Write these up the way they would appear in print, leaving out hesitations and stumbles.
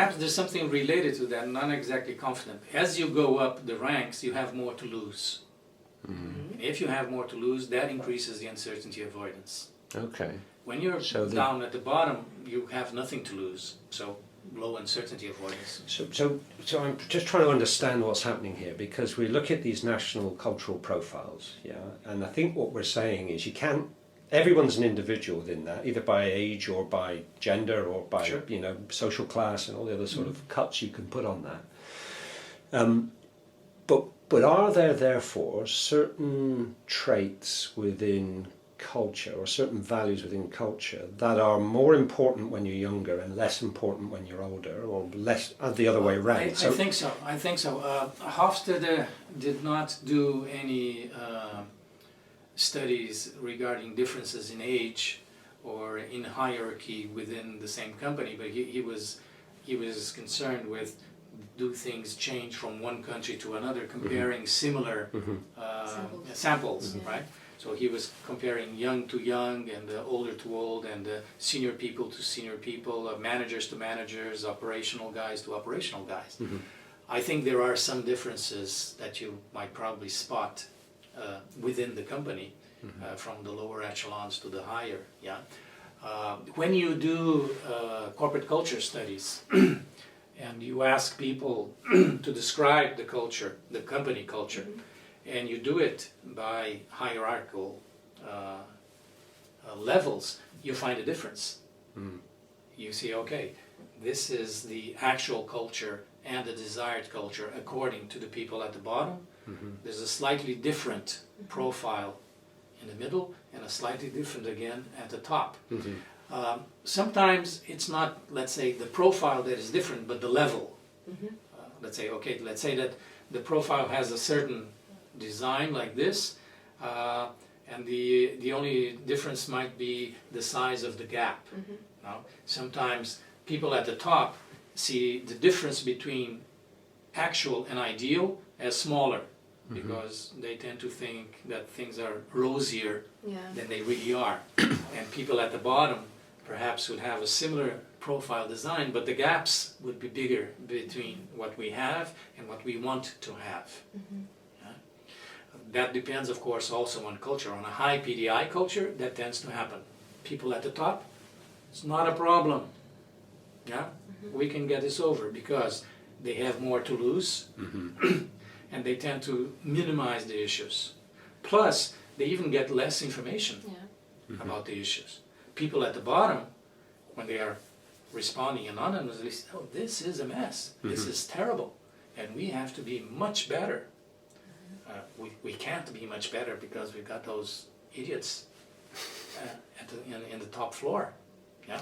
perhaps there's something related to that, not exactly confident. As you go up the ranks, you have more to lose. Mm-hmm. If you have more to lose, that increases the uncertainty avoidance. Okay. When you're So down at the bottom, you have nothing to lose. So low uncertainty avoidance. So I'm just trying to understand what's happening here, because we look at these national cultural profiles, yeah, and I think what we're saying is you can't. Everyone's an individual within that, either by age or by gender or by Sure. social class and all the other sort of cuts you can put on that. But are there therefore certain traits within culture or certain values within culture that are more important when you're younger and less important when you're older, or less the other way around? I think so. Hofstede did not do any studies regarding differences in age or in hierarchy within the same company, but he was concerned with, do things change from one country to another, comparing similar samples, right? So he was comparing young to young and older to old, and senior people to senior people, managers to managers, operational guys to operational guys. I think there are some differences that you might probably spot within the company, from the lower echelons to the higher. Yeah. When you do corporate culture studies and you ask people to describe the culture, the company culture, and you do it by hierarchical levels, you find a difference. You see, okay, this is the actual culture and the desired culture according to the people at the bottom. There's a slightly different profile in the middle and a slightly different again at the top. Sometimes it's not, let's say, the profile that is different, but the level. Let's say that the profile has a certain design like this, and the only difference might be the size of the gap. Now, sometimes people at the top see the difference between actual and ideal as smaller, because they tend to think that things are rosier than they really are. And people at the bottom perhaps would have a similar profile design, but the gaps would be bigger between what we have and what we want to have. That depends, of course, also on culture. On a high PDI culture, that tends to happen. People at the top, it's not a problem. Yeah, we can get this over because they have more to lose, and they tend to minimize the issues. Plus, they even get less information about the issues. People at the bottom, when they are responding anonymously, say, oh, this is a mess. This is terrible, and we have to be much better. We can't be much better because we've got those idiots in the top floor. Yeah,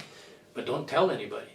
but don't tell anybody.